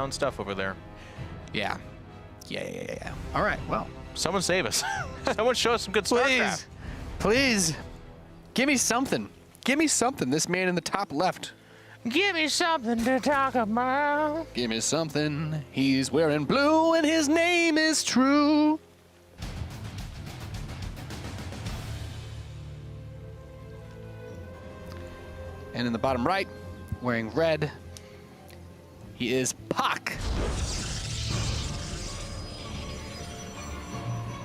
down stuff over there. Yeah. Yeah. All right, well. Someone save us. Someone show us some good StarCraft. Please. Give me something. Give me something, this man in the top left. Give me something to talk about. Give me something. He's wearing blue and his name is True. And in the bottom right, wearing red, he is puCK.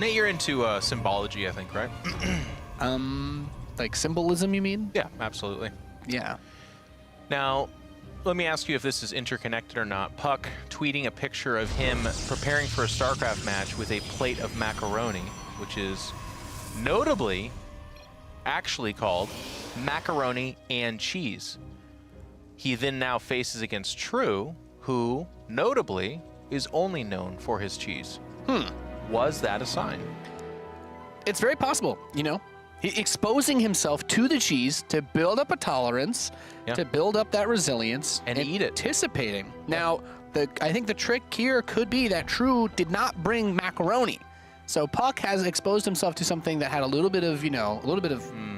Nate, you're into symbology, I think, right? Like symbolism, you mean? Yeah, absolutely. Yeah. Now, let me ask you if this is interconnected or not. puCK tweeting a picture of him preparing for a StarCraft match with a plate of macaroni, which is notably actually called macaroni and cheese. He then now faces against True, who notably is only known for his cheese. Was that a sign? It's very possible, you know. Exposing himself to the cheese to build up a tolerance, to build up that resilience, and eat it. Anticipating. Now, I think the trick here could be that True did not bring macaroni. So puCK has exposed himself to something that had a little bit of,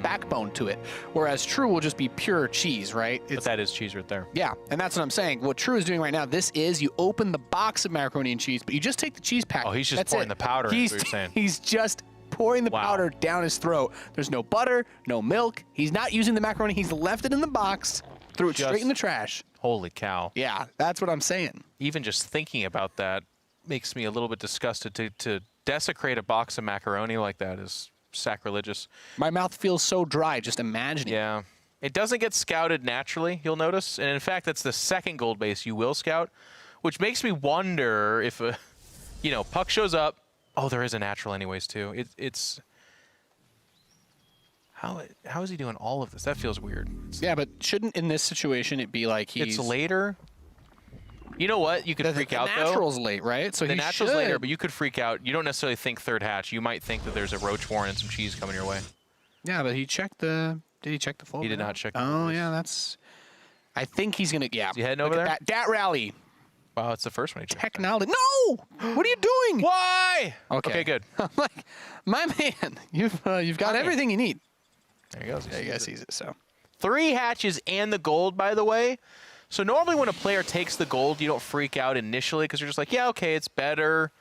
backbone to it. Whereas True will just be pure cheese, right? But that is cheese right there. Yeah, and that's what I'm saying. What True is doing right now, this is you open the box of macaroni and cheese, but you just take the cheese pack. Oh, he's just pouring the powder, is what you're saying. He's just pouring the powder down his throat. There's no butter, no milk. He's not using the macaroni. He's left it in the box, threw it straight in the trash. Holy cow. Yeah, that's what I'm saying. Even just thinking about that makes me a little bit disgusted. To desecrate a box of macaroni like that is sacrilegious. My mouth feels so dry just imagining. Yeah. It doesn't get scouted naturally, you'll notice. And in fact, that's the second gold base you will scout, which makes me wonder if, puCK shows up. Oh, there is a natural anyways, too. It's... How is he doing all of this? That feels weird. Yeah, but shouldn't in this situation it be like he's... It's later. You know what? You could freak out, though. The natural's late, right? So the natural's later, but you could freak out. You don't necessarily think third hatch. You might think that there's a roach warren and some cheese coming your way. Yeah, but he checked the... Did he check the full? He did not check the Oh, yeah, that's... I think he's going to... Yeah. Is he heading over there? Dat rally. Wow, it's the first one he checked. Technology. No! What are you doing? Why? Okay, good. I'm like, my man, you've got everything you need. There he goes. There you guys sees it, so. 3 hatches and the gold, by the way. So normally when a player takes the gold, you don't freak out initially because you're just like, yeah, okay, it's better.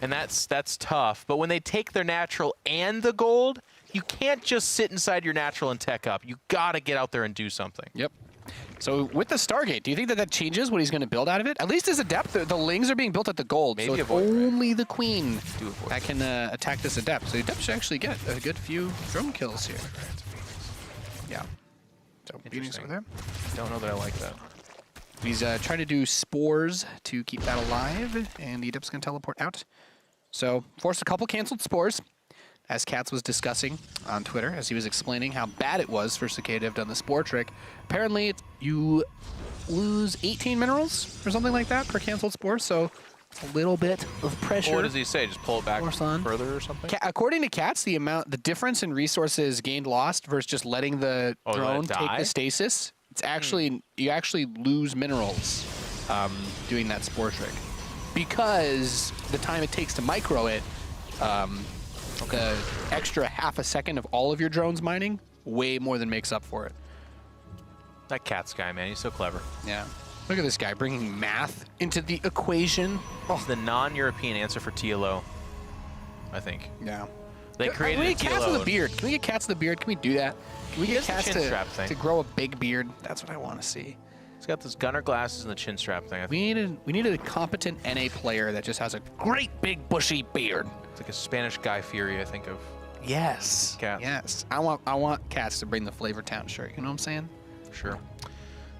And that's tough. But when they take their natural and the gold, you can't just sit inside your natural and tech up. You got to get out there and do something. Yep. So with the Stargate, do you think that changes what he's going to build out of it? At least as Adept, the Lings are being built at the gold. Maybe so it's only the Queen that can attack this Adept. So Adept should actually get a good few drone kills here. Yeah. So Phoenix over there. Don't know that I like that. He's trying to do spores to keep that alive, and the Adept's going to teleport out. So forced a couple canceled spores, as Katz was discussing on Twitter, as he was explaining how bad it was for Cicada to have done the spore trick. Apparently, you lose 18 minerals or something like that per canceled spore, so it's a little bit of pressure. Well, what does he say? Just pull it back further or something? According to Katz, the difference in resources gained lost versus just letting the drone take the stasis, it's actually you actually lose minerals doing that spore trick because the time it takes to micro it. The extra half a second of all of your drones mining way more than makes up for it. That Katz guy, man, he's so clever. Yeah. Look at this guy bringing math into the equation. It's the non-European answer for TLO, I think. Yeah. They created we get TLO. Cats with a beard. Can we get Cats with a beard? Can we do that? Can we get Cats to grow a big beard? That's what I want to see. He's got those gunner glasses and the chin strap thing. We need a competent NA player that just has a great big bushy beard. It's like a Spanish Guy Fieri, I think of. Yes. Cats. Yes. I want Cats to bring the Flavor Town shirt. You know what I'm saying? Sure.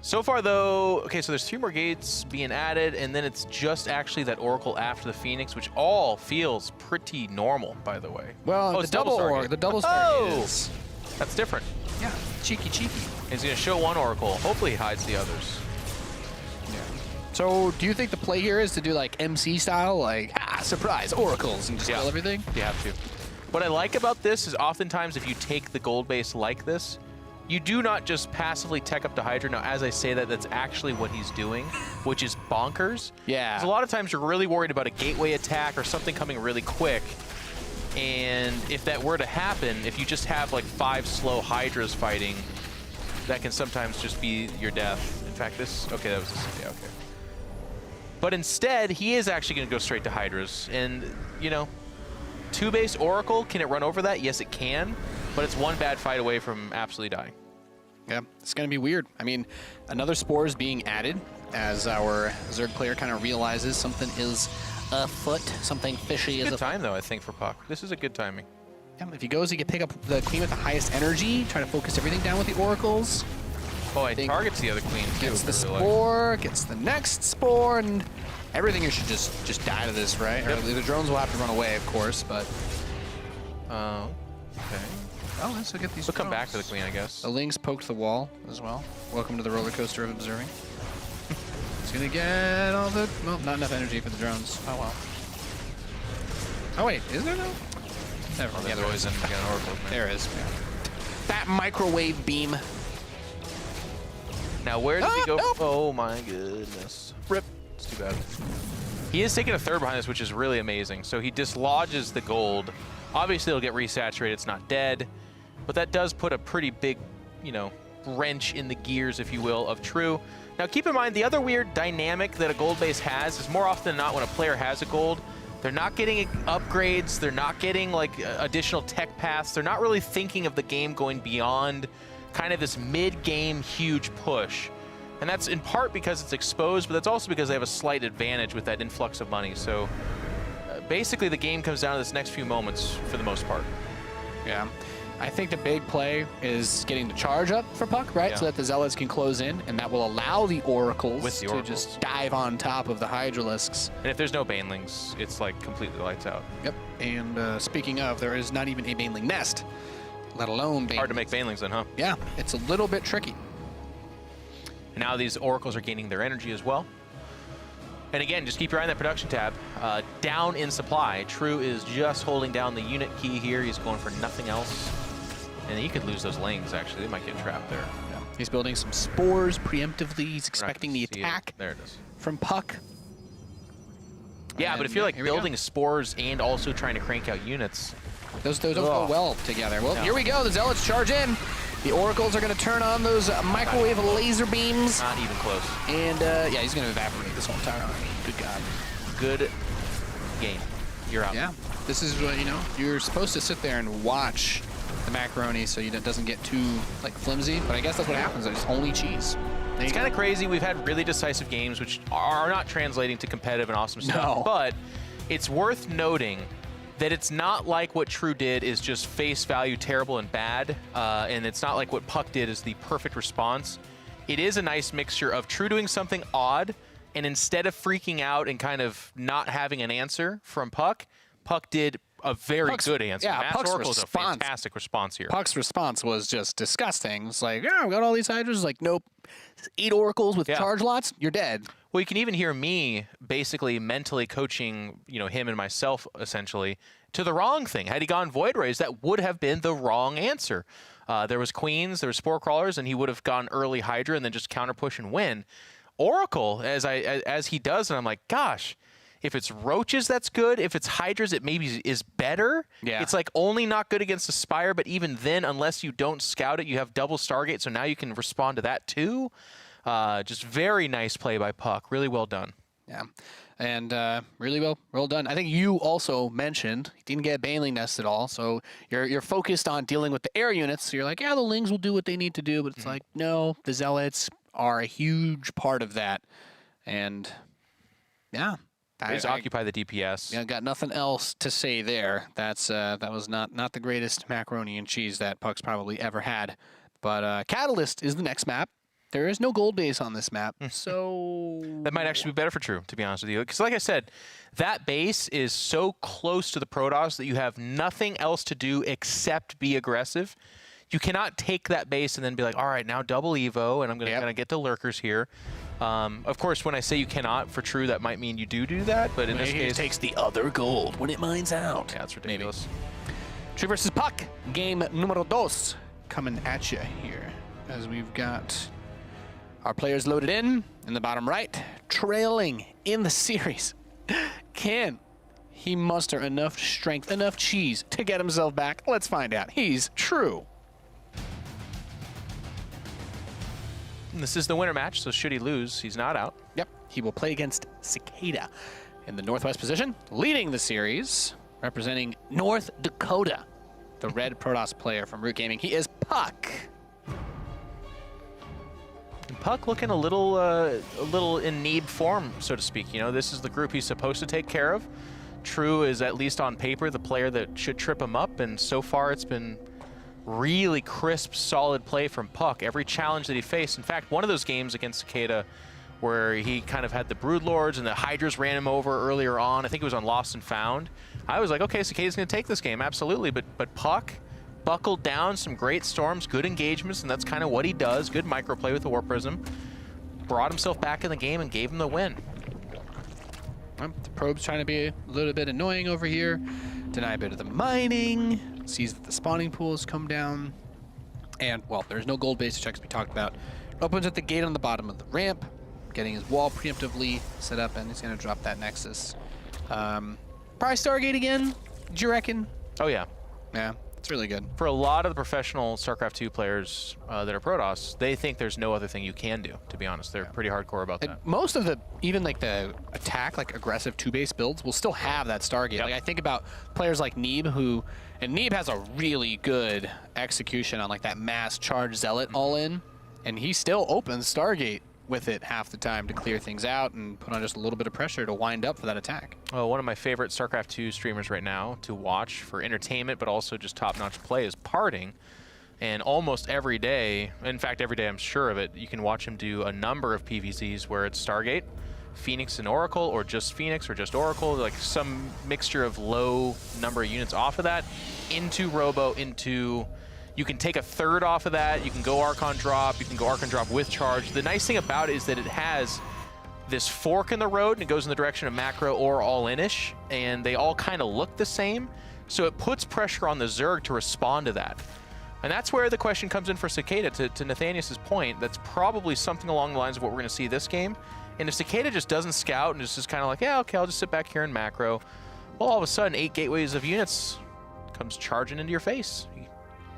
So far, though, okay, so there's 3 more gates being added, and then it's just actually that Oracle after the Phoenix, which all feels pretty normal, by the way. Well, the double Stargate is... That's different. Yeah, cheeky. He's going to show one Oracle. Hopefully he hides the others. Yeah. So do you think the play here is to do like MC style, like, surprise, Oracles, and just kill everything? You have to. What I like about this is oftentimes if you take the gold base like this, You do not just passively tech up to Hydra. Now, as I say that, that's actually what he's doing, which is bonkers. Yeah. Because a lot of times you're really worried about a gateway attack or something coming really quick. And if that were to happen, if you just have like 5 slow Hydras fighting, that can sometimes just be your death. In fact, this, okay, that was, yeah, okay. But instead, he is actually going to go straight to Hydras. And, you know, 2-base Oracle, can it run over that? Yes, it can. But it's one bad fight away from absolutely dying. Yeah, it's going to be weird. I mean, another Spore is being added as our Zerg player kind of realizes something is afoot, something fishy is Good time, though, I think, for puCK. This is a good timing. Yeah, if he goes, he can pick up the queen with the highest energy, try to focus everything down with the oracles. Oh, it targets the other queen, too. Gets the Spore, gets the next Spore, and everything should just die to this, right? Yep. Or the drones will have to run away, of course, but... Okay. Oh, let's look at these We'll come back drones. to the queen, I guess. The Lynx poked the wall as well. Welcome to the roller coaster of observing. It's gonna get all the... Well, not enough energy for the drones. Oh, well. Oh, wait. Is there no? Never mind. Yeah, there always an Oracle. There is. Yeah. That microwave beam. Now, where does he go? Nope. Oh, my goodness. Rip. It's too bad. He is taking a third behind this, which is really amazing. So he dislodges the gold. Obviously, it'll get resaturated. It's not dead. But that does put a pretty big, you know, wrench in the gears, if you will, of True. Now, keep in mind, the other weird dynamic that a gold base has is more often than not when a player has a gold, they're not getting upgrades. They're not getting, like, additional tech paths. They're not really thinking of the game going beyond kind of this mid-game huge push. And that's in part because it's exposed, but that's also because they have a slight advantage with that influx of money. So basically the game comes down to this next few moments for the most part. Yeah. I think the big play is getting the charge up for puCK, right? Yeah. So that the Zealots can close in, and that will allow the Oracles, With the to just dive on top of the Hydralisks. And if there's no Banelings, it's like completely lights out. Yep. And speaking of, there is not even a Baneling nest, let alone Banelings. Hard to make Banelings then, huh? Yeah, it's a little bit tricky. And now these Oracles are gaining their energy as well. And again, just keep your eye on that production tab. Down in supply. True is just holding down the unit key here. He's going for nothing else. And you could lose those lanes, actually. They might get trapped there. Yeah. He's building some spores preemptively. He's expecting the attack There it is. from puCK. Yeah, And but if you're like here we go. building spores and also trying to crank out units, Those don't go well together. Well, here we go. The Zealots charge in. The Oracles are going to turn on those microwave laser beams. not even close. And, yeah, he's going to evaporate this whole entire army. Good God. Good game. You're out. Yeah. This is what, you know, you're supposed to sit there and watch the macaroni so it doesn't get too, like, flimsy. But I guess that's what happens. There's only cheese. It's kind of crazy. We've had really decisive games, which are not translating to competitive and awesome stuff. No. But it's worth noting that it's not like what True did is just face value terrible and bad, and it's not like what puCK did is the perfect response. It is a nice mixture of True doing something odd, and instead of freaking out and kind of not having an answer from puCK, puCK did a very good answer. Yeah, Mass puCK's Oracle is a response. fantastic response here. puCK's response was just disgusting. It's like, oh, we got all these Hydras. Like, nope. 8 Oracles with charge lots, you're dead. Well, you can even hear me basically mentally coaching, you know, him and myself essentially to the wrong thing. Had he gone Void Rays, that would have been the wrong answer. There was Queens, there was Spore Crawlers, and he would have gone early Hydra and then just counter push and win. Oracle, as he does, and I'm like, gosh, if it's Roaches, that's good. If it's Hydras, it maybe is better. Yeah. It's like only not good against the Spire, but even then, unless you don't scout it, you have double Stargate, so now you can respond to that too. Just very nice play by puCK. Really well done. Yeah, and really well done. I think you also mentioned he didn't get Baneling Nest at all, so you're focused on dealing with the air units. So you're like, yeah, the Lings will do what they need to do, but it's like, no, the Zealots are a huge part of that, and yeah. They just occupy the DPS. Yeah, got nothing else to say there. That was not the greatest macaroni and cheese that puCK's probably ever had. But Catalyst is the next map. There is no gold base on this map, so... That might actually be better for True, to be honest with you. Because like I said, that base is so close to the Protoss that you have nothing else to do except be aggressive. You cannot take that base and then be like, all right, now double Evo, and I'm going to kind of get the lurkers here. Of course, when I say you cannot, for True, that might mean you do that, but in this case... It takes the other gold when it mines out. Yeah, that's ridiculous. True versus puCK, game numero dos, coming at you here. as we've got our players loaded in the bottom right, trailing in the series. Can he muster enough strength, enough cheese to get himself back? Let's find out. He's true. And this is the winner match, so should he lose, he's not out. Yep, he will play against Cicada in the northwest position, leading the series, representing North Dakota, the red Protoss player from Root Gaming. He is puCK. And puCK looking a little in need form, so to speak. You know, this is the group he's supposed to take care of. True is, at least on paper, the player that should trip him up, and so far it's been really crisp, solid play from puCK. Every challenge that he faced. In fact, one of those games against Cicada where he kind of had the Broodlords and the Hydras ran him over earlier on. I think it was on Lost and Found. I was like, okay, Cicada's going to take this game, absolutely. But puCK buckled down, some great storms, good engagements, and that's kind of what he does. Good microplay with the Warp Prism. Brought himself back in the game and gave him the win. Well, the probe's trying to be a little bit annoying over here. Deny a bit of the mining. Sees that the spawning pools come down. And, well, there's no gold base checks we talked about. Opens at the gate on the bottom of the ramp, getting his wall preemptively set up, and he's going to drop that Nexus. Probably Stargate again, do you reckon? Oh, yeah. Yeah, it's really good. For a lot of the professional StarCraft 2 players that are Protoss, they think there's no other thing you can do, to be honest. They're pretty hardcore about that. Most of the, even like the attack, like aggressive 2-base builds will still have that Stargate. Yep. Like I think about players like Neeb and Neeb has a really good execution on like that mass charge Zealot all-in, and he still opens Stargate with it half the time to clear things out and put on just a little bit of pressure to wind up for that attack. Oh, one of my favorite StarCraft 2 streamers right now to watch for entertainment, but also just top-notch play is Parting. And almost every day, in fact, every day I'm sure of it, you can watch him do a number of PVZs where it's Stargate, Phoenix and Oracle, or just Phoenix or just Oracle, like some mixture of low number of units off of that, into Robo, into... You can take a third off of that, you can go Archon drop, you can go Archon drop with charge. The nice thing about it is that it has this fork in the road and it goes in the direction of macro or all-in-ish, and they all kind of look the same. So it puts pressure on the Zerg to respond to that. And that's where the question comes in for Cicada, to Nathanius' point. That's probably something along the lines of what we're going to see this game. And if Cicada just doesn't scout and is kind of like, yeah, okay, I'll just sit back here in macro, well, all of a sudden, 8 gateways of units comes charging into your face.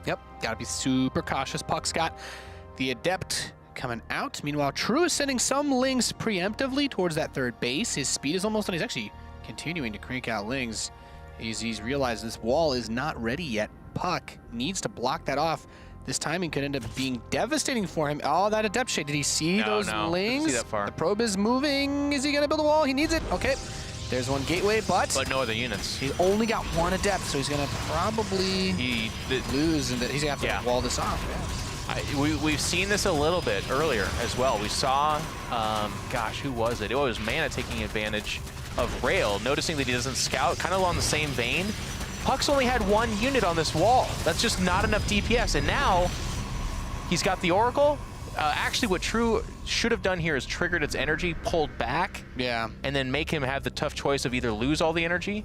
Yep, gotta be super cautious. puCK's got the Adept coming out. Meanwhile, True is sending some Lings preemptively towards that third base. His speed is almost done. He's actually continuing to crank out Lings. He's realized this wall is not ready yet. puCK needs to block that off. This timing could end up being devastating for him. Oh, that Adept shade. Did he see those Lings? Didn't see that far. The probe is moving. Is he gonna build a wall? He needs it. Okay. There's one gateway, but no other units. He's only got one Adept, so he's gonna probably lose, and he's gonna have to wall this off. Yeah. We've seen this a little bit earlier as well. We saw, gosh, who was it? It was Mana taking advantage of Rail, noticing that he doesn't scout, kind of along the same vein. puCK's only had one unit on this wall. That's just not enough DPS, and now he's got the Oracle. Actually, what True should have done here is triggered its energy, pulled back, and then make him have the tough choice of either lose all the energy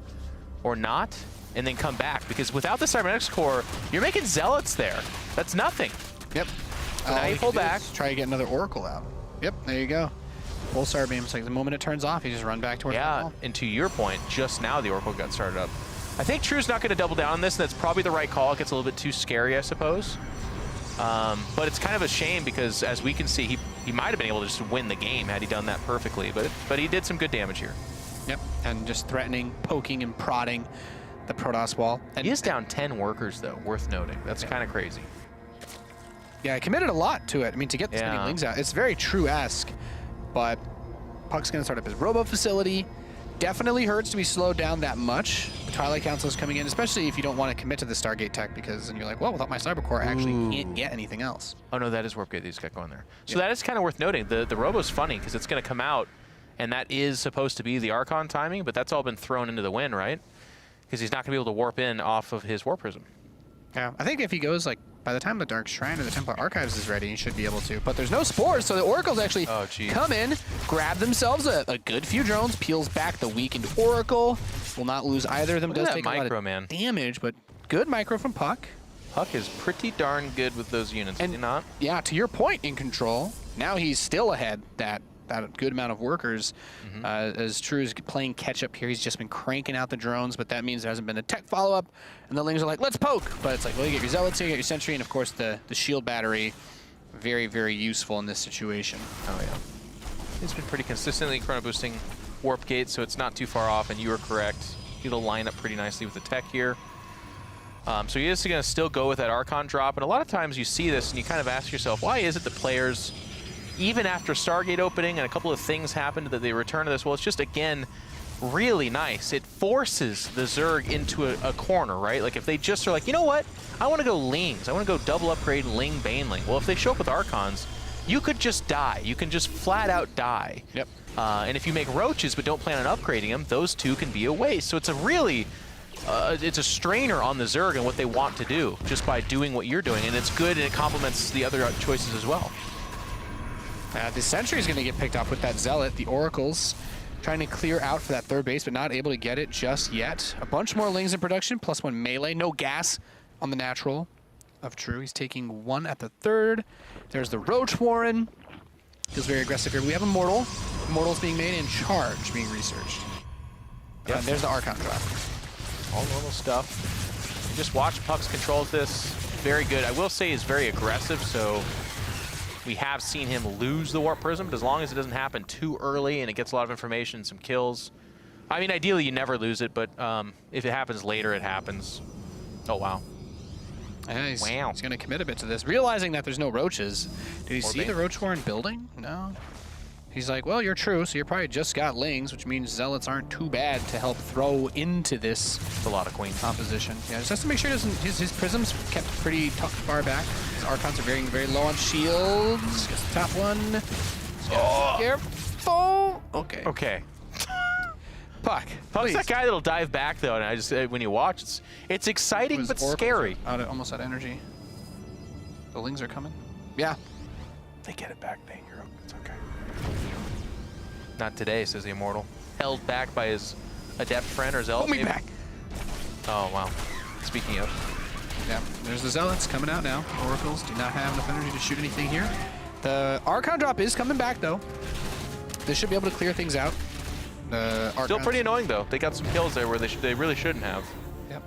or not, and then come back. Because without the Cybernetics Core, you're making Zealots there. That's nothing. Yep. So now you pull back. Try to get another Oracle out. Yep, there you go. Full Starbeam. It's like the moment it turns off, you just run back towards the wall. And to your point, just now the Oracle got started up. I think True's not going to double down on this, and that's probably the right call. It gets a little bit too scary, I suppose. But it's kind of a shame because, as we can see, he might have been able to just win the game had he done that perfectly. But he did some good damage here. Yep, and just threatening, poking, and prodding the Protoss wall. And he is down 10 workers, though, worth noting. That's kind of crazy. Yeah, I committed a lot to it. I mean, to get this many Lings out, it's very True-esque. But puCK's going to start up his Robo facility. Definitely hurts to be slowed down that much. The Twilight Council is coming in, especially if you don't want to commit to the Stargate tech, because then you're like, well, without my Cybercore, I actually can't get anything else. Oh, no, that is Warp Gate that he's got going there. So that is kind of worth noting. The Robo's funny because it's going to come out, and that is supposed to be the Archon timing, but that's all been thrown into the wind, right? Because he's not going to be able to warp in off of his Warp Prism. Yeah, I think if he goes, like, by the time the Dark Shrine or the Templar Archives is ready, he should be able to. But there's no spores, so the Oracles actually come in, grab themselves a good few drones, peels back the weakened Oracle. Will not lose either of them. Does take a lot of damage, but good micro from puCK. puCK is pretty darn good with those units, is he not? Yeah, to your point in control, now he's still ahead that good amount of workers. As True is playing catch up here, he's just been cranking out the drones, but that means there hasn't been a tech follow-up, and the Lings are like, let's poke! But it's like, well, you get your Zealots here, you get your Sentry, and of course the shield battery. Very, very useful in this situation. Oh, yeah. He's been pretty consistently chrono boosting Warp Gate, so it's not too far off, and you are correct. He'll line up pretty nicely with the tech here. So he is going to still go with that Archon drop, and a lot of times you see this and you kind of ask yourself, why is it that players, even after Stargate opening and a couple of things happened, that they return to this? Well, it's just, again, really nice. It forces the Zerg into a corner, right? Like if they just are like, you know what? I want to go Lings. I want to go double upgrade Ling Baneling. Well, if they show up with Archons, you could just die. You can just flat out die. Yep. And if you make Roaches but don't plan on upgrading them, those two can be a waste. So it's a really, it's a strainer on the Zerg and what they want to do just by doing what you're doing. And it's good and it complements the other choices as well. The Sentry is going to get picked off with that Zealot. The Oracles trying to clear out for that third base, but not able to get it just yet. A bunch more Lings in production, +1 melee. No gas on the natural of True. He's taking 1 at the third. There's the Roach Warren. Feels very aggressive here. We have Immortal. Immortal's being made and Charge being researched. Yep. There's the Archon drop. All normal stuff. You just watch puCK's controls this. Very good. I will say he's very aggressive, so we have seen him lose the Warp Prism, but as long as it doesn't happen too early and it gets a lot of information, some kills. I mean, ideally you never lose it, but if it happens later, it happens. Oh, wow. Yeah, he's Wow. going to commit a bit to this, realizing that there's no Roaches. Did he see Bane. the Roach Warren building? No. He's like, well, you're True, so you probably just got Lings, which means Zealots aren't too bad to help throw into this It's a lot of Queens. composition. Yeah, just has to make sure his Prisms kept pretty tucked far back. His Archons are very low on shields. Gets the top one. Oh. Careful. Okay. Okay. puCK. puCK's that guy that'll dive back, though, and I just, when you watch, it's exciting but scary. Almost out of energy. The Lings are coming. Yeah. They get it back, Nate. It's okay. Not today, says the Immortal. Held back by his Adept friend or Zealot. Pull me back. Oh, wow. Speaking of. Yeah, there's the Zealots coming out now. Oracles do not have enough energy to shoot anything here. The Archon drop is coming back, though. This should be able to clear things out. Still pretty annoying, though. They got some kills there where they really shouldn't have. Yep.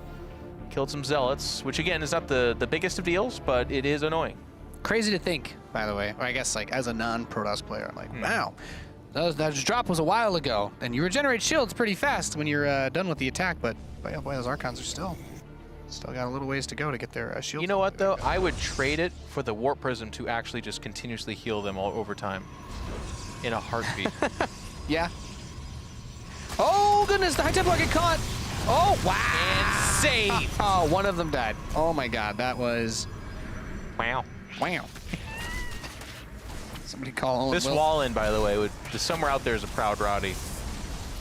Killed some Zealots, which, again, is not the biggest of deals, but it is annoying. Crazy to think, by the way. Or I guess, like, as a non-Protoss player, I'm like, wow. That drop was a while ago, and you regenerate shields pretty fast when you're done with the attack, but boy, those Archons are still got a little ways to go to get their shields. You know what, though? I would trade it for the Warp Prism to actually just continuously heal them all over time. In a heartbeat. Yeah. Oh, goodness, the High Templar get caught. Oh, wow. And save. Oh, one of them died. Oh, my God, that was... Wow. Wow. Somebody call Owen This Will. wall-in, by the way, somewhere out there is a proud Roddy.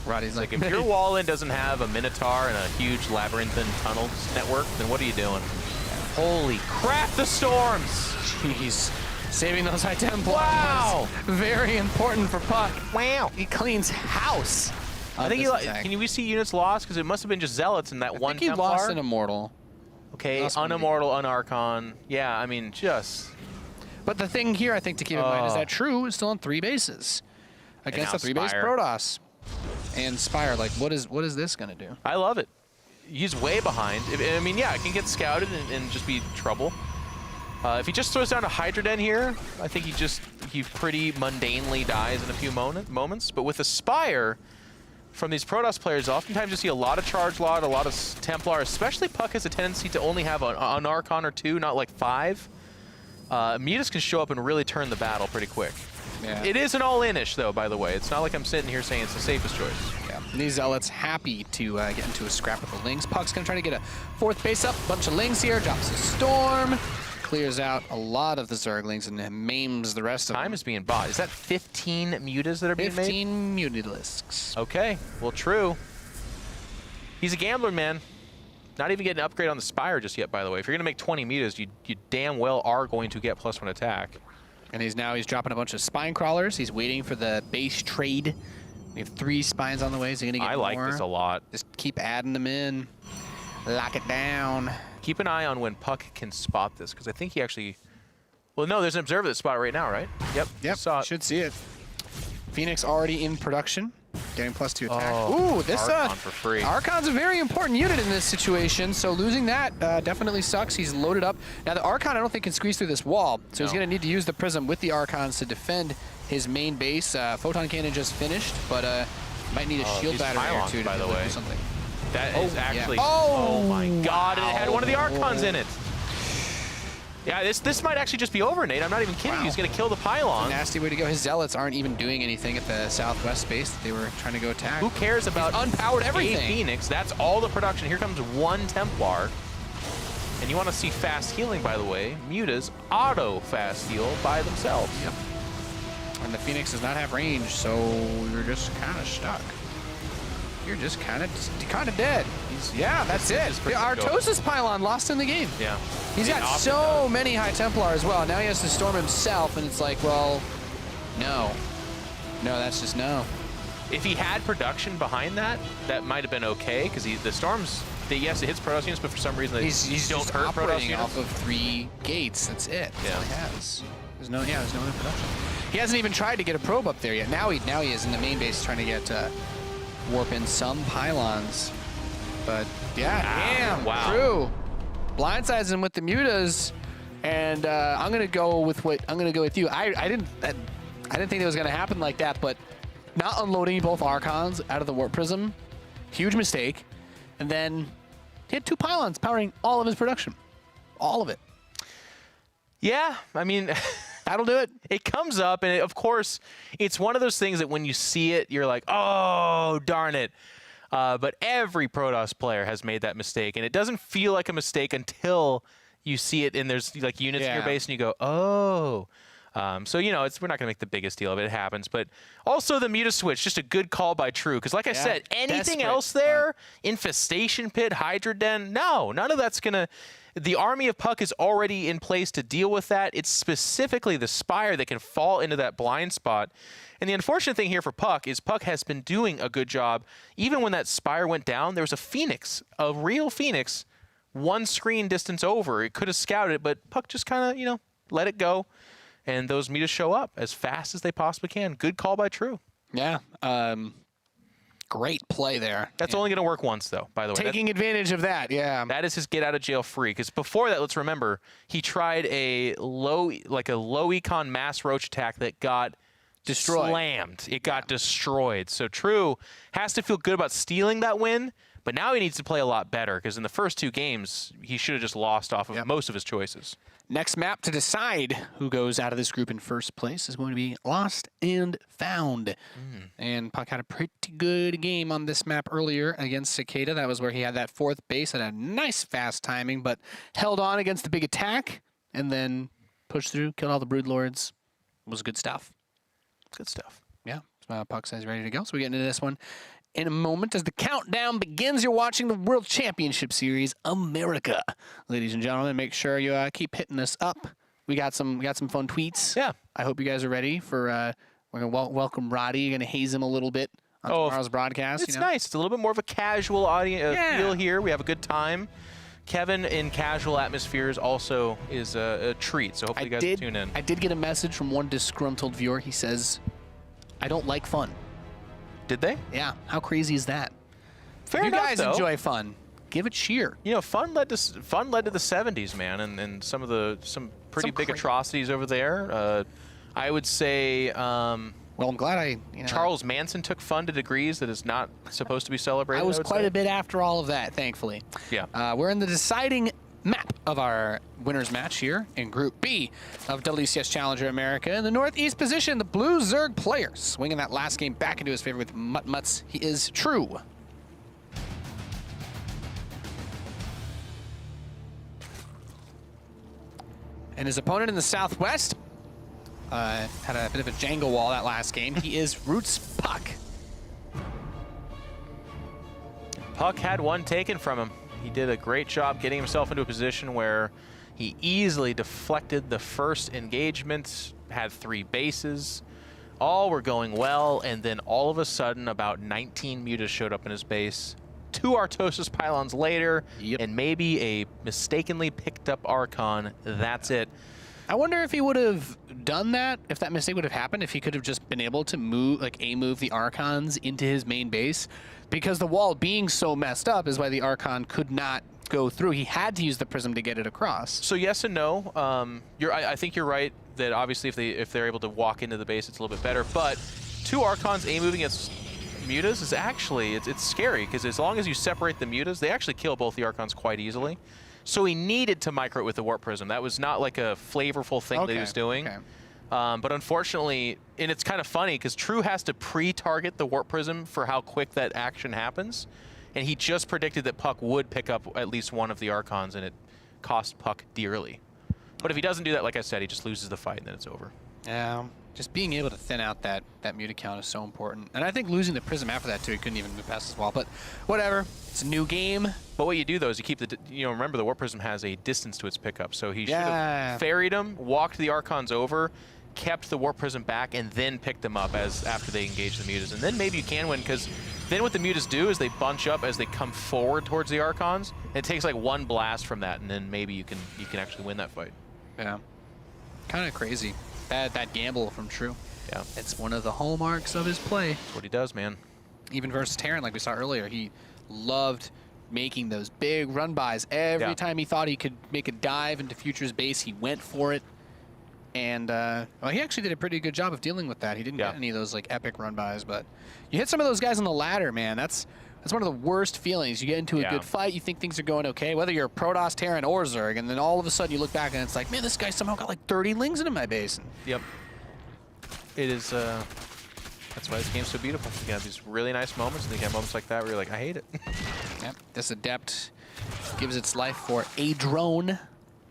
Roddy's Like, if your wall-in doesn't have a Minotaur and a huge labyrinthine tunnel network, then what are you doing? Holy crap, the storms! Jeez. Saving those High Templars. Wow! Very important for puCK. Wow! He cleans house. I think can we see units lost? Because it must have been just Zealots in that I one think he Templar. lost an Immortal. Okay, Lost one Unimmortal, Unarchon. Yeah, I mean, just... But the thing here I think to keep in mind is that True is still on 3 bases. Against now a 3-base Spire. Protoss. And Spire, like, what is this going to do? I love it. He's way behind. I mean, yeah, it can get scouted and just be trouble. If he just throws down a Hydra Den here, I think he pretty mundanely dies in a few moments. But with a Spire, from these Protoss players, oftentimes you see a lot of Charge Lot, a lot of Templar, especially puCK has a tendency to only have an Archon or 2, not like 5. Mutas can show up and really turn the battle pretty quick. Yeah. It is an all-in-ish, though, by the way. It's not like I'm sitting here saying it's the safest choice. Yeah. And these Zealots happy to get into a scrap with the Lings. puCK's going to try to get a 4th base up. Bunch of Lings here. Drops a Storm. Clears out a lot of the Zerglings and maims the rest of them. Time is being bought. Is that 15 Mutas that are being made? 15 Mutalisks. Okay. Well, true. He's a gambler, man. Not even getting an upgrade on the Spire just yet, by the way. If you're going to make 20 Mutas, you damn well are going to get +1 attack. And he's dropping a bunch of Spine Crawlers. He's waiting for the base trade. We have 3 Spines on the way. Is he going to get more? I like this a lot. Just keep adding them in. Lock it down. Keep an eye on when puCK can spot this, because I think he actually... Well, no, there's an observer that's spotted right now, right? Yep. Saw it. Should see it. Phoenix already in production, getting +2 attack. Oh, Ooh, this Archon for free. Archon's a very important unit in this situation, so losing that definitely sucks. He's loaded up. Now the Archon I don't think can squeeze through this wall, so he's going to need to use the Prism with the Archons to defend his main base. Photon Cannon just finished, but might need a shield battery or two to by the way. do something. That is actually... Yeah. Oh my God, wow. and it had one of the Archons in it. Yeah, this might actually just be over, Nate. I'm not even kidding. Wow. He's going to kill the pylon. Nasty way to go. His Zealots aren't even doing anything at the southwest base that they were trying to go attack. Who cares about unpowered everything? A Phoenix? That's all the production. Here comes one Templar. And you want to see fast healing, by the way. Mutas auto fast heal by themselves. Yep. And the Phoenix does not have range, so you're just kind of stuck. You're just kind of dead. Yeah, that's it. The Artosis pylon lost in the game. Yeah. He's got so many High Templar as well. Now he has to storm himself, and it's like, well, no. No, that's just no. If he had production behind that, that might have been okay, because the storms, yes, it hits Protoss units, but for some reason he's don't just hurt Protoss operating units. off of 3 gates. That's it. That's all he has. There's no other production. He hasn't even tried to get a probe up there yet. Now he is in the main base trying to get warp in some pylons. But yeah, wow. True. Blindsides him with the mutas, and I'm gonna go with you. I didn't think it was gonna happen like that, but not unloading both Archons out of the warp prism, huge mistake. And then he had 2 pylons powering all of his production, all of it. Yeah, I mean, that'll do it. It comes up, and of course, it's one of those things that when you see it, you're like, oh, darn it. But every Protoss player has made that mistake, and it doesn't feel like a mistake until you see it, and there's like units in your base, and you go, oh. So, you know, we're not going to make the biggest deal of it. It happens. But also the Muta switch, just a good call by True. Because like I said, anything else there, Infestation Pit, Hydra Den, no, none of that's going to... The army of puCK is already in place to deal with that. It's specifically the Spire that can fall into that blind spot. And the unfortunate thing here for puCK is puCK has been doing a good job. Even when that Spire went down, there was a Phoenix, a real Phoenix, 1 screen distance over. It could have scouted it, but puCK just kind of, you know, let it go. And those mutas show up as fast as they possibly can. Good call by True. Yeah. Great play there. That's only going to work once, though, by the way. Taking advantage of that, yeah. That is his get out of jail free. Because before that, let's remember, he tried a low econ mass roach attack that got destroyed. Slammed. It got destroyed. So True has to feel good about stealing that win. But now he needs to play a lot better, because in the first 2 games, he should have just lost off of most of his choices. Next map to decide who goes out of this group in first place is going to be Lost and Found. And puCK had a pretty good game on this map earlier against Cicada. That was where he had that 4th base and a nice fast timing, but held on against the big attack and then pushed through, killed all the Broodlords. It was good stuff. Good stuff. Yeah, puCK says ready to go. So we get into this one in a moment as the countdown begins. You're watching the World Championship Series America, ladies and gentlemen. Make sure you keep hitting us up. We got some fun tweets. Yeah, I hope you guys are ready for. We're gonna welcome Roddy. You're gonna haze him a little bit on tomorrow's broadcast. It's nice. It's a little bit more of a casual audience feel here. We have a good time. Kevin in casual atmospheres also is a treat. So hopefully you guys will tune in. I did get a message from one disgruntled viewer. He says, "I don't like fun." Did they? Yeah. How crazy is that? Fair if you enough, guys though. enjoy fun, give it cheer. You know, fun led to the 70s, man, and some pretty big atrocities over there. I would say. Well, I'm glad Charles Manson took fun to degrees that is not supposed to be celebrated. I was quite a bit after all of that, thankfully. Yeah. We're in the deciding map of our winners match here in Group B of WCS Challenger America. In the northeast position, the Blue Zerg player swinging that last game back into his favor with Mutts. He is True. And his opponent in the southwest had a bit of a Jenga wall that last game. He is Roots puCK. puCK had one taken from him. He did a great job getting himself into a position where he easily deflected the first engagement, had 3 bases. All were going well, and then all of a sudden, about 19 mutas showed up in his base. 2 Artosis pylons later, Yep. and maybe a mistakenly picked up Archon. That's it. I wonder if he would have done that, if that mistake would have happened, if he could have just been able to move, like move the Archons into his main base, because the wall being so messed up is why the Archon could not go through. He had to use the prism to get it across. So yes and no. I think you're right that obviously if they're able to walk into the base, it's a little bit better. But 2 Archons moving its mutas is actually it's scary, because as long as you separate the mutas, they actually kill both the Archons quite easily. So he needed to micro it with the warp prism. That was not like a flavorful thing that he was doing. Okay. But unfortunately, and it's kind of funny because True has to pre-target the warp prism for how quick that action happens. And he just predicted that puCK would pick up at least one of the Archons, and it cost puCK dearly. But if he doesn't do that, like I said, he just loses the fight and then it's over. Yeah, just being able to thin out that muta count is so important. And I think losing the prism after that too, he couldn't even move past his wall. But whatever, it's a new game. But what you do though is you keep the, remember the warp prism has a distance to its pickup, so he should have ferried him, walked the Archons over, kept the warp prism back, and then picked them up after they engage the mutas. And then maybe you can win, because then what the mutas do is they bunch up as they come forward towards the Archons. It takes like 1 blast from that, and then maybe you can actually win that fight. Yeah, kind of crazy. That gamble from True. Yeah, it's one of the hallmarks of his play. That's what he does, man. Even versus Terran, like we saw earlier, he loved making those big run-bys. Every time he thought he could make a dive into Future's base, he went for it. And well, he actually did a pretty good job of dealing with that. He didn't get any of those like epic run-bys, but you hit some of those guys on the ladder, man. That's one of the worst feelings. You get into a good fight, you think things are going okay, whether you're Protoss, Terran, or Zerg, and then all of a sudden you look back and it's like, man, this guy somehow got like 30 lings into my base. Yep. It is, that's why this game's so beautiful. You have these really nice moments, and you have moments like that where you're like, I hate it. Yep. This Adept gives its life for a drone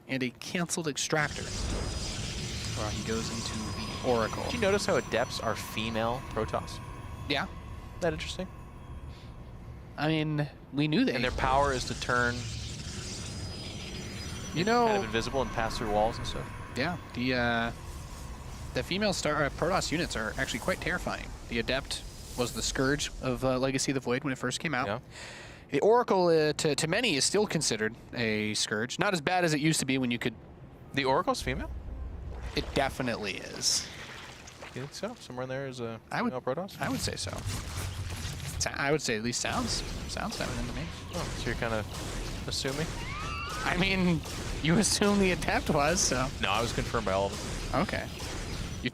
and a canceled extractor. Well, he goes into the Oracle. Did you notice how Adepts are female Protoss? Yeah. Isn't that interesting? I mean, we knew that. And their power is to turn, kind of invisible and pass through walls and stuff. Yeah, the female Protoss units are actually quite terrifying. The Adept was the scourge of Legacy of the Void when it first came out. Yeah. The Oracle, to many, is still considered a scourge. Not as bad as it used to be when you could... The Oracle's female? It definitely is. You think so? Somewhere in there is a female Protoss? I would say so. I would say at least sounds feminine to me. Oh, so you're kind of assuming? I mean, you assume the Adept was, so... No, I was confirmed by all of them. Okay. You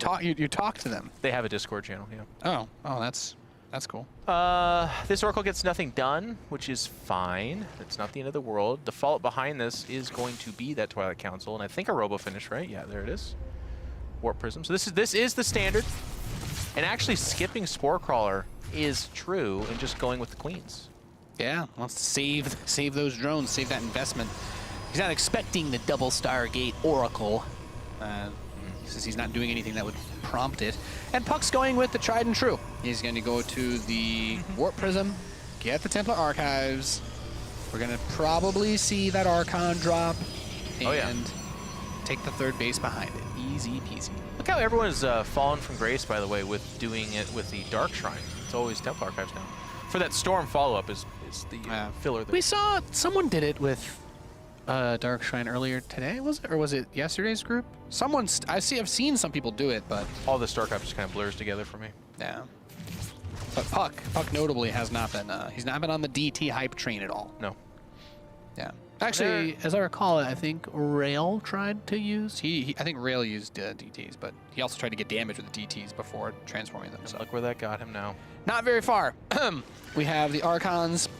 talk to them. They have a Discord channel, yeah. Oh, that's cool. This Oracle gets nothing done, which is fine. It's not the end of the world. The fault behind this is going to be that Twilight Council, and I think a Robo finish, right? Yeah, there it is. Warp Prism. So this is the standard, and actually skipping Spore Crawler is true, and just going with the Queens. Yeah, wants to save those drones, save that investment. He's not expecting the double Stargate Oracle. Since he's not doing anything that would prompt it. And puCK's going with the tried and true. He's going to go to the Warp Prism, get the Templar Archives. We're going to probably see that Archon drop and take the third base behind it. Easy peasy. Look how everyone has fallen from grace, by the way, with doing it with the Dark Shrine. It's always Templar Archives now. For that Storm follow-up is the filler. We saw someone did it with Dark Shrine earlier today, was it? Or was it yesterday's group? I've seen some people do it, but... All this Dark Archive just kind of blurs together for me. Yeah. But puCK notably has not been, he's not been on the DT hype train at all. No. Yeah. Actually, as I recall it, I think Rail tried to use, I think Rail used DTs, but he also tried to get damage with the DTs before transforming them. So. Look where that got him now. Not very far. We have the Archons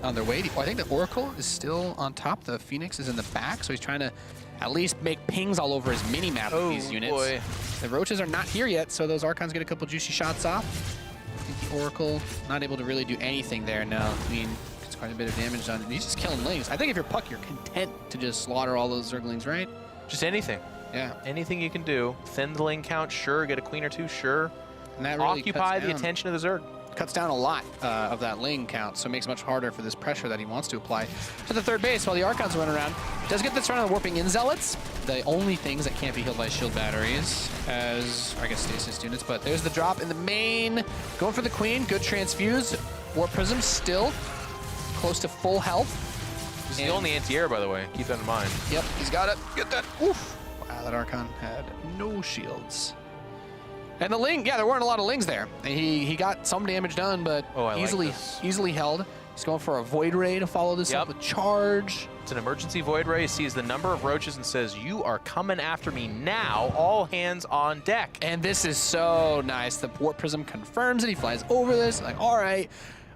on their way. I think the Oracle is still on top. The Phoenix is in the back, so he's trying to at least make pings all over his mini-map with these units. Boy. The Roaches are not here yet, so those Archons get a couple juicy shots off. I think the Oracle not able to really do anything there. No, I mean, it's quite a bit of damage done. He's just killing lings. I think if you're puCK, you're content to just slaughter all those Zerglings, right? Just anything. Yeah. Anything you can do. Thin the ling count, sure. Get a queen or two, sure. And that really occupy the attention of the Zerg. cuts down a lot of that lane count, so it makes it much harder for this pressure that he wants to apply to the third base while the Archons run around. Does get this run on the warping in Zealots, the only things that can't be healed by shield batteries, as, I guess, stasis units, but there's the drop in the main. Going for the Queen, good transfuse. Warp Prism still close to full health. He's the only anti-air, by the way. Keep that in mind. Yep, he's got it. Get that. Oof. Wow, that Archon had no shields. And the Ling, yeah, there weren't a lot of Lings there. He got some damage done, but easily held. He's going for a Void Ray to follow this up with charge. It's an emergency Void Ray. He sees the number of roaches and says, "You are coming after me now. All hands on deck." And this is so nice. The Warp Prism confirms it. He flies over this. Like, all right.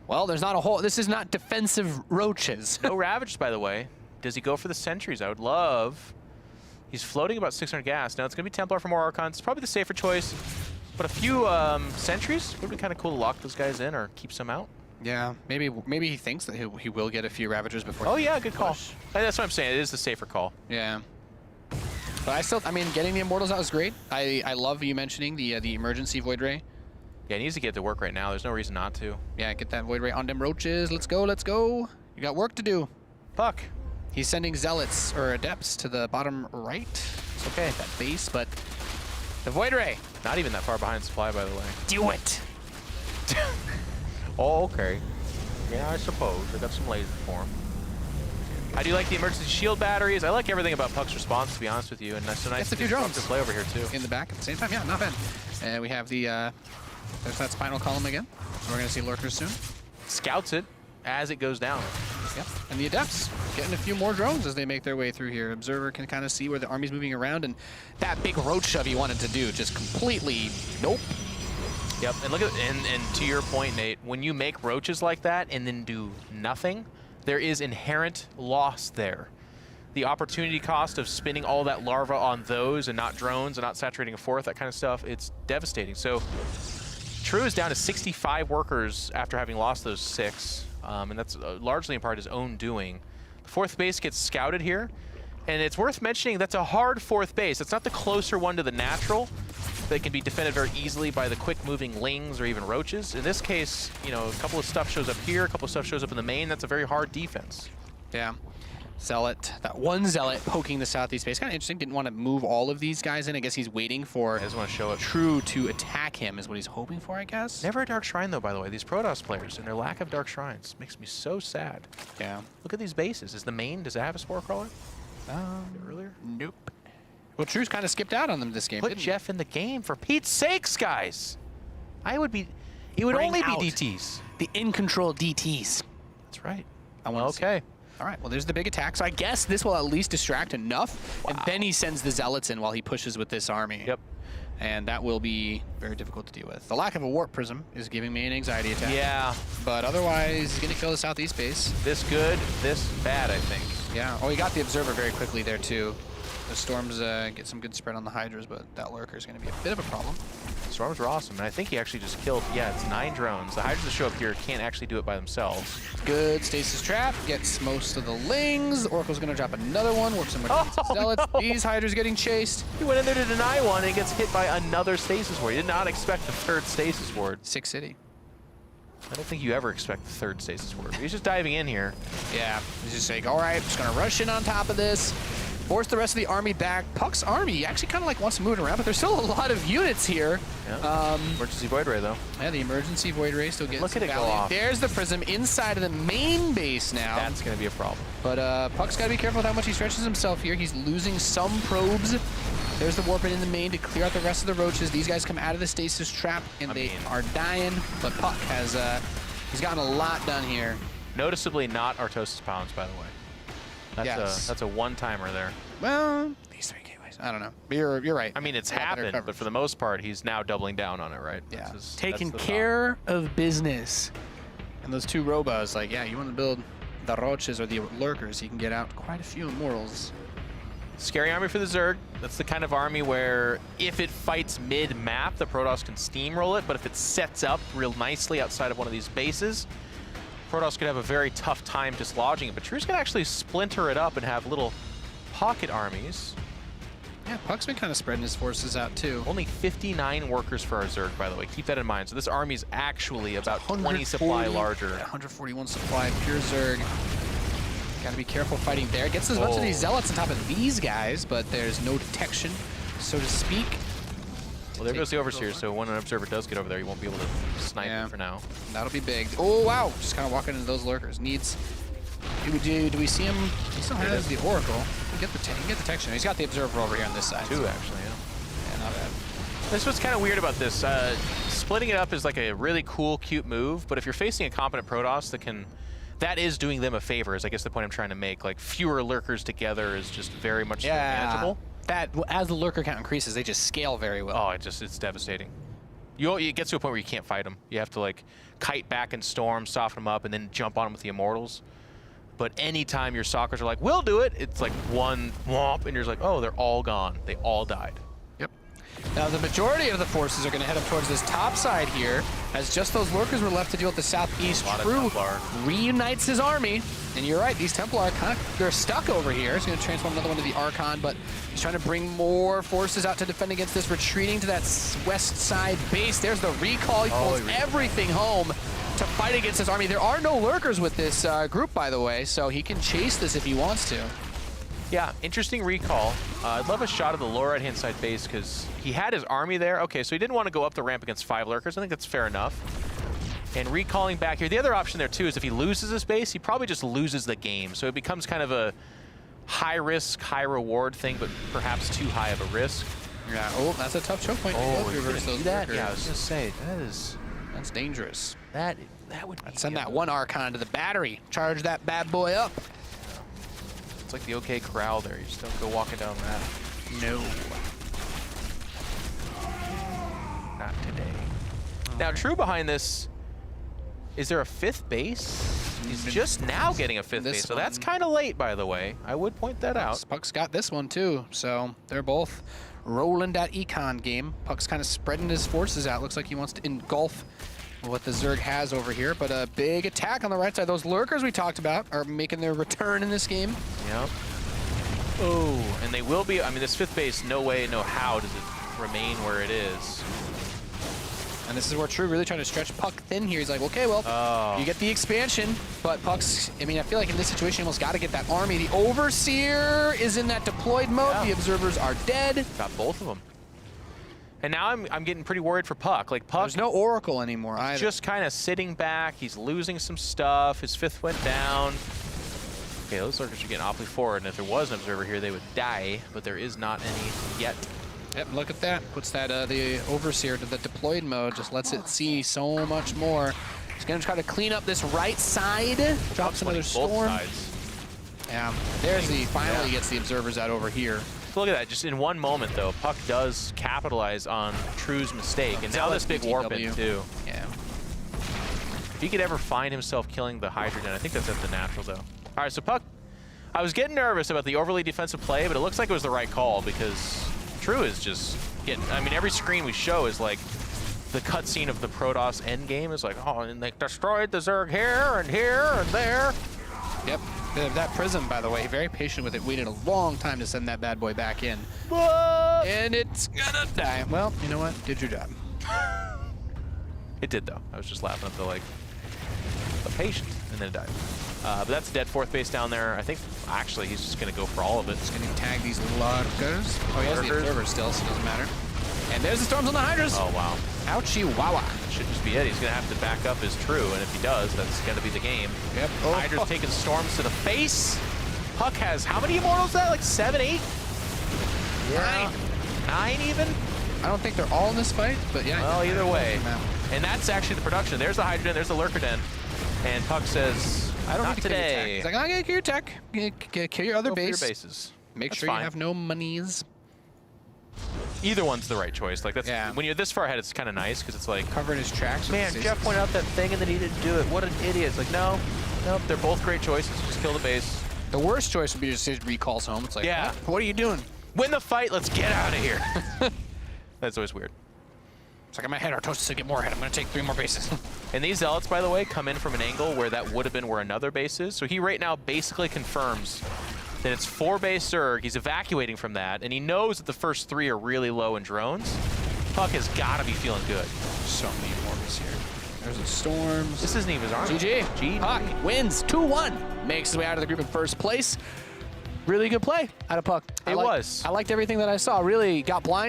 Well, there's not a whole... This is not defensive roaches. No Ravaged, by the way. Does he go for the sentries? I would love... He's floating about 600 gas. Now, it's going to be Templar for more Archons. It's probably the safer choice. But a few sentries would be kind of cool to lock those guys in or keep some out. Yeah, maybe he thinks that he will get a few Ravagers before... Oh, yeah, good call. That's what I'm saying. It is the safer call. Yeah. But I mean, getting the Immortals out was great. I love you mentioning the emergency Void Ray. Yeah, he needs to get to work right now. There's no reason not to. Yeah, get that Void Ray on them roaches. Let's go, let's go. You got work to do. puCK. He's sending Zealots, or Adepts, to the bottom right. It's okay, that base, but the Void Ray. Not even that far behind supply, by the way. Do it. Oh, okay. Yeah, I suppose. I got some lasers for him. I do like the emergency shield batteries. I like everything about puCK's response, to be honest with you. And that's so nice a few drones to play over here, too. In the back at the same time. Yeah, not bad. And we have the... there's that spinal column again. So we're going to see Lurkers soon. Scouts it as it goes down. Yep. And the Adepts getting a few more drones as they make their way through here. Observer can kind of see where the army's moving around, and that big roach shove he wanted to do just completely nope. Yep, and look at and to your point, Nate, when you make roaches like that and then do nothing, there is inherent loss there. The opportunity cost of spinning all that larva on those and not drones and not saturating a fourth, that kind of stuff, it's devastating. So True is down to 65 workers after having lost those 6, and that's largely in part his own doing. The 4th base gets scouted here, and it's worth mentioning that's a hard 4th base. It's not the closer one to the natural that can be defended very easily by the quick-moving Lings or even Roaches. In this case, you know, a couple of stuff shows up here, a couple of stuff shows up in the main. That's a very hard defense. Yeah. Zealot, that one Zealot poking the southeast base. Kind of interesting. Didn't want to move all of these guys in. I guess he's waiting for want to show it. True to attack him is what he's hoping for, I guess. Never a Dark Shrine, though, by the way. These Protoss players and their lack of Dark Shrines makes me so sad. Yeah. Look at these bases. Is the main, does it have a Spore Crawler? Earlier? Nope. Well, True's kind of skipped out on them this game. Put Jeff in the game, for Pete's sakes, guys. It would only be DTs. The in-control DTs. That's right. Okay. All right, well, there's the big attack. So I guess this will at least distract enough. Wow. And then he sends the Zealots in while he pushes with this army. Yep. And that will be very difficult to deal with. The lack of a Warp Prism is giving me an anxiety attack. Yeah. But otherwise, he's going to kill the southeast base. This good, this bad, I think. Yeah. Oh, he got the Observer very quickly there, too. The Storms get some good spread on the Hydras, but that Lurker is going to be a bit of a problem. Storms are awesome, and I think he actually just killed, yeah, it's 9 drones. The Hydras that show up here can't actually do it by themselves. Good Stasis Trap, gets most of the Lings. Oracle's going to drop another one, works him with Zealots. No. These Hydras getting chased. He went in there to deny one, and he gets hit by another Stasis Ward. He did not expect the 3rd Stasis Ward. 6 City. I don't think you ever expect the 3rd Stasis Ward. He's just diving in here. Yeah, he's just like, all right, just going to rush in on top of this. Force the rest of the army back. puCK's army actually kind of like wants to move it around, but there's still a lot of units here. Yeah. Emergency Void Ray, though. Yeah, the emergency Void Ray still gets Look at it go off. There's the Prism inside of the main base now. That's going to be a problem. But puCK's got to be careful with how much he stretches himself here. He's losing some probes. There's the Warpin in the main to clear out the rest of the Roaches. These guys come out of the Stasis Trap, and they are dying. But puCK has he's gotten a lot done here. Noticeably not Artosis Pounds, by the way. That's a one-timer there. Well, these 3 gateways. I don't know. But you're right. I mean, it's happened, but for the most part, he's now doubling down on it, right? Yeah. Taking care of business. And those 2 Robos, like, yeah, you want to build the Roaches or the Lurkers, you can get out quite a few Immortals. Scary army for the Zerg. That's the kind of army where if it fights mid-map, the Protoss can steamroll it, but if it sets up real nicely outside of one of these bases, Protoss could have a very tough time dislodging it. But True's can actually splinter it up and have little pocket armies. Yeah, puCK's been kind of spreading his forces out too. Only 59 workers for our Zerg, by the way. Keep that in mind. So this army's actually about 20 supply larger. 141 supply, pure Zerg. Got to be careful fighting there. Gets as much of these Zealots on top of these guys, but there's no detection, so to speak. Well, there goes the Overseer, so when an Observer does get over there, you won't be able to snipe it for now. That'll be big. Oh, wow. Just kind of walking into those lurkers. Needs... Do we see him? He still has the Oracle. He can get detection. He's got the Observer over here on this side. Two, actually, yeah. Yeah, not bad. This was kind of weird about this. Splitting it up is like a really cool, cute move, but if you're facing a competent Protoss that is doing them a favor, is I guess the point I'm trying to make. Like, fewer lurkers together is just very much manageable. That, as the lurker count increases, they just scale very well. Oh, it's devastating. It gets to a point where you can't fight them. You have to, like, kite back and storm, soften them up, and then jump on them with the Immortals. But anytime your Stalkers are like, we'll do it, it's like one whomp, and you're just like, oh, they're all gone. They all died. Yep. Now, the majority of the forces are going to head up towards this top side here, as just those lurkers were left to deal with the southeast. True reunites his army. And you're right, these Templar they're stuck over here. He's going to transform another one to the Archon, but he's trying to bring more forces out to defend against this, retreating to that west side base. There's the recall. He pulls everything home to fight against this army. There are no lurkers with this group, by the way, so he can chase this if he wants to. Yeah, interesting recall. I'd love a shot of the lower right-hand side base because he had his army there. Okay, so he didn't want to go up the ramp against 5 lurkers. I think that's fair enough. And recalling back here, the other option there too is if he loses his base, he probably just loses the game. So it becomes kind of a high-risk, high-reward thing, but perhaps too high of a risk. Yeah. Oh, that's a tough choke point. Oh, reverse those that? lurkers. Yeah, I was gonna say That's dangerous. That would be send that one Archon to the battery. Charge that bad boy up. It's like the OK Corral there. You just don't go walking down that. No. Not today. Now, True behind this, is there a 5th base? He's just now getting a 5th base, so that's kind of late, by the way. I would point that out. puCK's got this one, too, so they're both rolling that econ game. puCK's kind of spreading his forces out. Looks like he wants to engulf what the Zerg has over here, but a big attack on the right side. Those lurkers we talked about are making their return in this game. Yep. Oh, and they will be, I mean, this 5th base, no way, no how does it remain where it is. And this is where True really trying to stretch puCK thin here. He's like, okay, well, you get the expansion, but puCK's, I mean, I feel like in this situation, you almost got to get that army. The Overseer is in that deployed mode. Yeah. The Observers are dead. Got both of them. And now I'm getting pretty worried for puCK. Like, puCK, there's no Oracle anymore either. Just kind of sitting back. He's losing some stuff. His 5th went down. Okay, those lurkers are getting awfully forward, and if there was an Observer here, they would die, but there is not any yet. Yep, look at that. Puts that the Overseer to the deployed mode. Just lets it see so much more. He's going to try to clean up this right side. Drops another storm. Both sides. Yeah, there's the, finally gets the Observers out over here. Look at that, just in one moment though, puCK does capitalize on True's mistake, and now this big warp in too. Yeah. If he could ever find himself killing the Hydrogen, I think that's at the natural though. All right, so puCK, I was getting nervous about the overly defensive play, but it looks like it was the right call because True is just getting, I mean, every screen we show is like the cutscene of the Protoss endgame is like, oh, and they destroyed the Zerg here and there. Yep. That Prism, by the way, very patient with it. Waited a long time to send that bad boy back in. What? And it's gonna die. Well, you know what? Did your job. It did, though. I was just laughing at the patience, and then it died. But that's a dead 4th base down there. I think, actually, he's just going to go for all of it. He's going to tag these lurkers. Oh, he has the Observer still, so it doesn't matter. And there's the storms on the Hydras. Oh, wow. Ouchie, wawa. That should just be it. He's going to have to back up his True, and if he does, that's going to be the game. Yep. Oh. Hydra's taking storms to the face. puCK has how many Immortals that? Like 7, 8? Yeah. 9 even? I don't think they're all in this fight, but yeah. Well, either way. And that's actually the production. There's the Hydrogen, there's the Lurker Den. And puCK says, I don't not need to today. kill your tech. He's like, I'm going to kill your tech. Kill your other base. Your bases. Make that's sure fine. You have no monies. Either one's the right choice. Like that's when you're this far ahead, it's kind of nice because it's like covering his tracks. Man, Jeff pointed out that thing and then he didn't do it. What an idiot! It's like nope, they're both great choices. Just kill the base. The worst choice would be just his recalls home. It's like, yeah, what are you doing? Win the fight. Let's get out of here. That's always weird. It's like I'm ahead. Our toast to get more ahead. I'm gonna take 3 more bases. And these Zealots, by the way, come in from an angle where that would have been where another base is. So he right now basically confirms Then it's 4 base Zerg. He's evacuating from that, and he knows that the first 3 are really low in drones. puCK has got to be feeling good. So many Mortals here. There's the Storms. This isn't even his army. GG. puCK wins 2-1. Makes his way out of the group in first place. Really good play out of puCK. It was. I liked everything that I saw. Really got blinds.